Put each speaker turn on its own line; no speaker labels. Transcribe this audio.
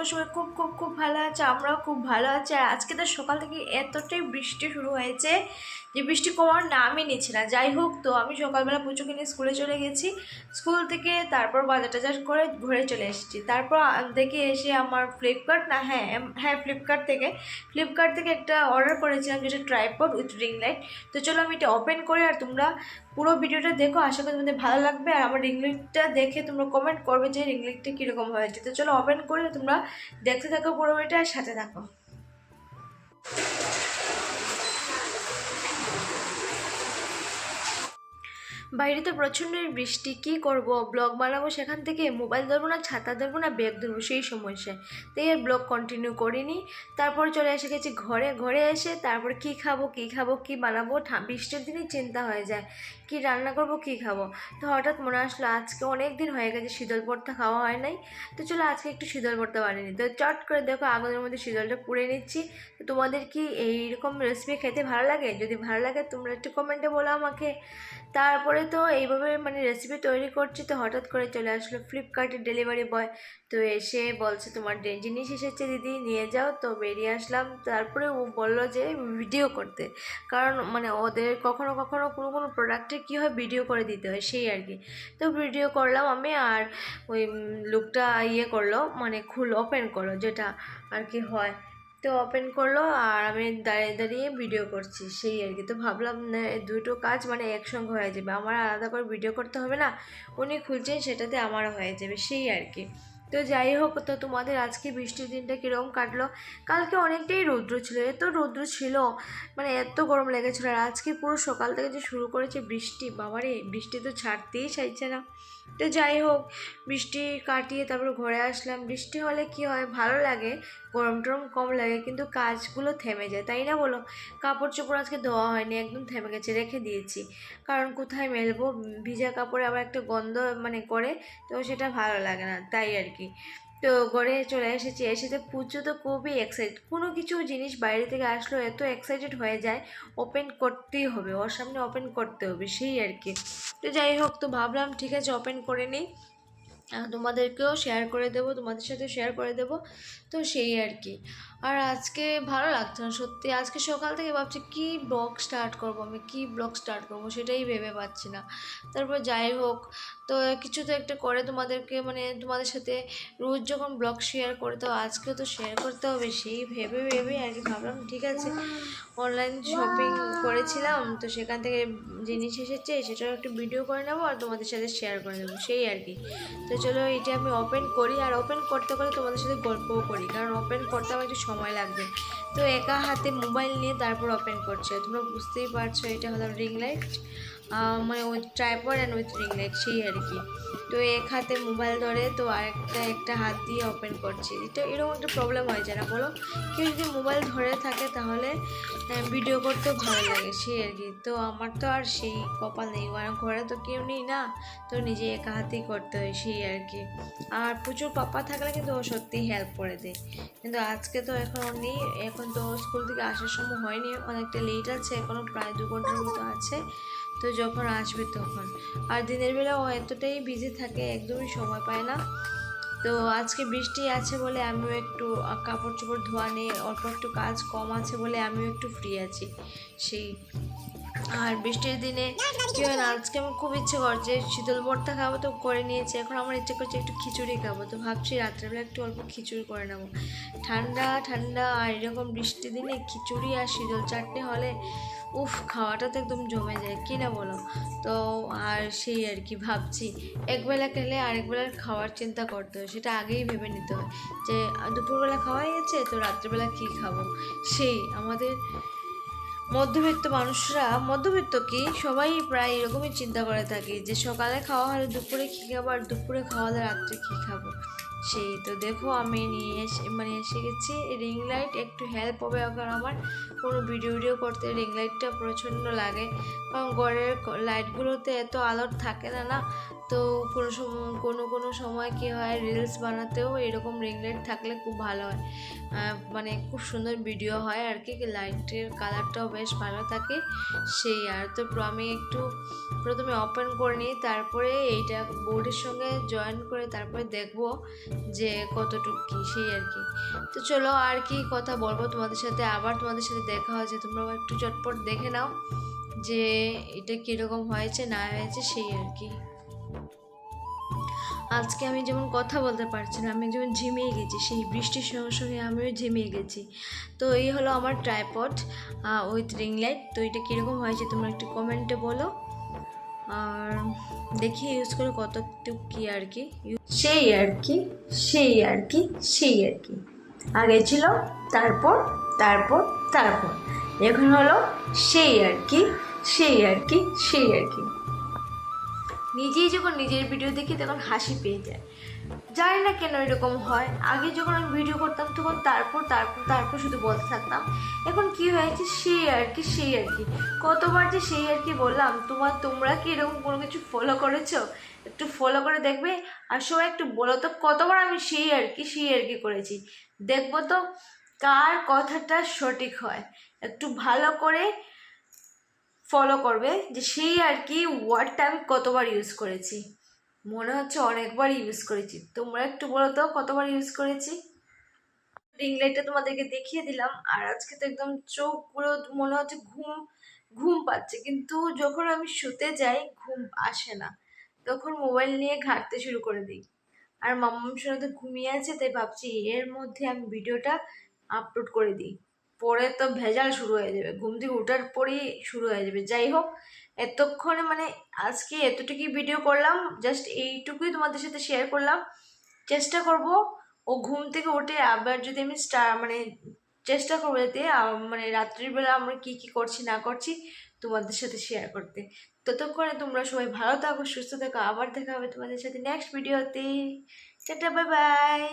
তোমরা সবাই খুব খুব খুব ভালো আছো, আমরাও খুব ভালো আছি। আর আজকে তো সকাল থেকে এতটাই বৃষ্টি শুরু হয়েছে যে বৃষ্টি কমার নামই নিচ্ছে না। যাই হোক, তো আমি সকালবেলা পুচুকে নিয়ে স্কুলে চলে গেছি। স্কুল থেকে তারপর বাজার টাজার করে ঘুরে চলে এসেছি। তারপর দেখে এসে আমার ফ্লিপকার্ট থেকে একটা অর্ডার করেছিলাম, যেটা ট্রাইপড উইথ রিং লাইট। তো চলো আমি এটা ওপেন করি আর তোমরা পুরো ভিডিওটা দেখো, আশা করি তোমাদের ভালো লাগবে। আর আমার রিং লাইটটা দেখে তোমরা কমেন্ট করবে যে রিং লাইটটা কীরকম হয়েছে। তো চলো ওপেন করে তোমরা দেখতে থাকো পুরো ভিডিওটা আর সাথে থাকো। বাইরে তো প্রচণ্ড বৃষ্টি, কী করব, ব্লগ বানাবো সেখান থেকে মোবাইল ধরবো না, ছাতা ধরবো না, ব্যাগ ধরবো, সেই সমস্যায় তাই আর ব্লগ কন্টিনিউ করিনি। তারপর চলে এসে গেছি ঘরে এসে তারপর কী খাবো কী বানাবো, বৃষ্টির দিনই চিন্তা হয়ে যায় কি রান্না করব কী খাবো। তো হঠাৎ মনে আসলো আজকে অনেক দিন হয়ে গেছে শীতল ভর্তা খাওয়া হয় নাই, তো চলো আজকে একটু শীতল ভর্তা বানিয়ে নিই। তো চট করে দেখো আগুনের মধ্যে শীতলটা পুড়ে নিচ্ছি। তো তোমাদের কি এইরকম রেসিপি খেতে ভালো লাগে? যদি ভালো লাগে তোমরা একটু কমেন্টে বলো আমাকে। তারপরে তো এইভাবে রেসিপি তৈরি করছি, তো হঠাৎ করে চলে আসলো ফ্লিপকার্টের ডেলিভারি বয়। তো এসে বলছে তোমার জিনিস এসেছে দিদি, নিয়ে যাও। তো বেরিয়ে আসলাম। তারপরে ও বললো যে ভিডিও করতে, কারণ ওদের কখনো কখনো কোনো প্রোডাক্টে কী হয় ভিডিও করে দিতে হয়, সেই আর কি। তো ভিডিও করলাম আমি, আর ওই লুকটা করলো ওপেন করলো, যেটা আর কি হয়। তো ওপেন করলো আর আমি দাঁড়িয়ে ভিডিও করছি, সেই আর কি। তো ভাবলাম দুটো কাজ একসঙ্গে হয়ে যাবে, আমার আলাদা করে ভিডিও করতে হবে না, উনি খুলছেন সেটাতে আমারও হয়ে যাবে, সেই আর কি। তো যাই হোক, তো তোমাদের আজকে বৃষ্টির দিনটা কীরকম কাটলো? কালকে অনেকটাই রৌদ্র ছিল, এত রৌদ্র ছিল, এত গরম লেগেছিলো। আর আজকে পুরো সকাল থেকে যে শুরু করেছে বৃষ্টি, বাবারে বৃষ্টি তো ছাড়তেই চাইছে না। তো যাই হোক, বৃষ্টি কাটিয়ে তারপর ঘরে আসলাম। বৃষ্টি হলে কি হয়, ভালো লাগে, গরম টরম কম লাগে, কিন্তু কাজগুলো থেমে যায়, তাই না বলো? কাপড় চোপড় আজকে ধোয়া হয়নি, একদম থেমে গেছে, রেখে দিয়েছি। কারণ কোথায় মেলবো, ভিজা কাপড়ে আবার একটা গন্ধ করে, তো সেটা ভালো লাগে না, তাই আর কি। তো ঘরে চলে এসেছি, এসে তো পুজো তো খুবই এক্সাইটেড, কোনো কিছু জিনিস বাইরে থেকে আসলো এত এক্সাইটেড হয়ে যায়, ওপেন করতেই হবে, ওর সামনে ওপেন করতে হবে, সেই আর কি। তো যাই হোক, তো ভাবলাম ঠিক আছে ওপেন করে নিই, তোমাদেরকেও শেয়ার করে দেবো, তোমাদের সাথে শেয়ার করে দেবো, তো সেই আর কি। আর আজকে ভালো লাগছে না সত্যি, আজকে সকাল থেকে ভাবছি কী ব্লগ স্টার্ট করবো সেটাই ভেবে পাচ্ছি না। তারপর যাই হোক, তো কিছু তো একটা করে তোমাদেরকে তোমাদের সাথে রোজ যখন ব্লগ শেয়ার করে, তো আজকেও তো শেয়ার করতে হবে, সেই ভেবে আর কি ভাবলাম ঠিক আছে। অনলাইন শপিং করেছিলাম, তো সেখান থেকে জিনিস এসেছে, সেটাও একটু ভিডিও করে নেবো আর তোমাদের সাথে শেয়ার করে নেবো, সেই আর কি। তো চলো এটা আমি ওপেন করি, আর ওপেন করতে তোমাদের সাথে গল্পও করি, কারণ ওপেন করতে আমার একটু সময় লাগবে। তো একা হাতে মোবাইল নিয়ে তারপর ওপেন করছে, তোমরা বুঝতেই পারছো এটা হলো ring light, with tripod and with ring light, সেই আর কি। তো এক হাতে মোবাইল ধরে, তো একটা হাত দিয়ে ওপেন করছি। এটা এরকম একটা প্রবলেম হয় যায় না বলো? কেউ যদি মোবাইল ধরে থাকে তাহলে ভিডিও করতেও ভালো লাগে, সেই আর কি। তো আমার তো আর সেই কপাল নেই, ঘরে তো কেউ নেই না, তো নিজে একা হাতেই করতে হয়, সেই আর কি। আর প্রচুর পাপা থাকলে কিন্তু ও সত্যিই হেল্প করে দেয়, কিন্তু আজকে তো এখন নেই, এখন তো স্কুল থেকে আসার সময় হয়নি, অনেকটা লেট আছে, এখনও প্রায় 2 ঘন্টার মতো আছে, তো যখন আসবে তখন। আর দিনের বেলা ও এতটাই বিজি থাকে, একদমই সময় পায় না। তো আজকে বৃষ্টি আছে বলে আমিও একটু কাপড় চোপড় ধোয়া নিয়ে অল্প একটু কাজ কম আছে বলে আমিও একটু ফ্রি আছি, সেই। আর বৃষ্টির দিনে কি হয় না, আজকে আমার খুব ইচ্ছে করছে শীতল ভর্তা খাবো, তো করে নিয়েছি, এখন আমার ইচ্ছে করছে একটু খিচুড়ি খাবো, তো ভাবছি রাত্রেবেলা একটু অল্প খিচুড়ি করে নেবো, ঠান্ডা ঠান্ডা। আর এরকম বৃষ্টির দিনে খিচুড়ি আর শীতল চাটনি হলে উফ, খাওয়াটা তো একদম জমে যায়, কি না বলো? তো আর সেই আর কি ভাবছি, একবেলা খেলে আরেকবেলার খাওয়ার চিন্তা করতে হয়, সেটা আগেই ভেবে নিতে হয় যে দুপুরবেলা খাওয়াই গেছে, তো রাত্রেবেলা কী খাবো। সেই আমাদের মধ্যবিত্ত কি সবাই প্রায় এরকমই চিন্তা করে থাকি, যে সকালে খাওয়া হলে দুপুরে কী খাবো, আর দুপুরে খাওয়া হলে রাত্রে কী খাবো, সেই। তো দেখো আমি নিয়ে এসে গেছি রিং লাইট, একটু হেল্প হবে এখন আমার কোনো ভিডিও করতে, রিং লাইটটা প্রচণ্ড লাগে, কারণ ঘরের লাইটগুলোতে এত আলো থাকে না, তো কোনো সময় কী হয়, রিলস বানাতেও এরকম রিং লাইট থাকলে খুব ভালো হয়, খুব সুন্দর ভিডিও হয় আর কি, লাইটের কালারটাও বেশ ভালো থাকে, সেই। আর তো আমি একটু প্রথমে ওপেন করে নিই, তারপরে এইটা বোর্ডের সঙ্গে জয়েন করে তারপরে দেখবো যে কতটুকু কী সেই আর কি। তো চলো আর কি কথা বলবো তোমাদের সাথে, আবার তোমাদের সাথে দেখা হয়েছে, তোমরা একটু চটপট দেখে নাও যে এটা কীরকম হয়েছে না হয়েছে সেই আর কি। আজকে আমি যেমন কথা বলতে পারছি না, আমি যেমন ঝিমিয়ে গেছি, সেই বৃষ্টির সঙ্গে সঙ্গে আমিও ঝিমিয়ে গেছি। তো এই হলো আমার ট্রাইপড উইথ রিং লাইট। তো এটা কীরকম হয়েছে তোমরা একটু কমেন্টে বলো, আর দেখি ইউজ করে কতটুকু কী আর কি। সেই আর কি, সেই আর কি, সেই আর কি। আগে ছিল তারপর, তারপর, তারপর, এখন হলো সেই আর কি, সেই আর কি, সেই আর কি। নিজেই যখন নিজের ভিডিও দেখি তখন হাসি পেয়ে যায়, জানি না কেন এরকম হয়। আগে যখন আমি ভিডিও করতাম তখন তারপর তারপর তারপর শুধু বলতে থাকতাম, এখন কি হয়েছে সেই আর কি, সেই আর কি। কতবার যে সেই আর কি বললাম। তোমরা কি এরকম কোনো কিছু ফলো করেছো? একটু ফলো করে দেখবে। আর সবাই একটু বলো তো কতবার আমি সেই আর কি, সেই আর কি করেছি। দেখবো তো কার কথাটা সঠিক হয়। একটু ভালো করে ফলো করবে যে সেই আর কি ওয়ার্ডটা আমি কতবার ইউজ করেছি। মনে হচ্ছে অনেকবার ইউজ করেছি। তোমরা একটু বলো তো কতবার ইউজ করেছি। রিং লাইটটা তোমাদেরকে দেখিয়ে দিলাম। আর আজকে তো একদম চোখগুলো মনে হচ্ছে ঘুম ঘুম পাচ্ছে, কিন্তু যখন আমি শুতে যাই ঘুম আসে না, তখন মোবাইল নিয়ে ঘাঁটতে শুরু করে দিই। আর মাম্মাম সোনা তো ঘুমিয়ে আছে, তাই ভাবছি এর মধ্যে আমি ভিডিওটা আপলোড করে দিই। পরে তো ভেজাল শুরু হয়ে যাবে, ঘুম থেকে ওঠার পরেই শুরু হয়ে যাবে। যাই হোক, এতক্ষণে মানে আজকে এতটুকুই ভিডিও করলাম, জাস্ট এইটুকুই তোমাদের সাথে শেয়ার করলাম। চেষ্টা করব ও ঘুম থেকে উঠে আবার যদি আমি মানে চেষ্টা করবো যাতে মানে রাত্রিবেলা আমরা কি কি করছি না করছি তোমাদের সাথে শেয়ার করতে। ততক্ষণে তোমরা সবাই ভালো থাকো, সুস্থ থাকো। আবার দেখা হবে তোমাদের সাথে নেক্সট ভিডিওতে। Tata, bye bye.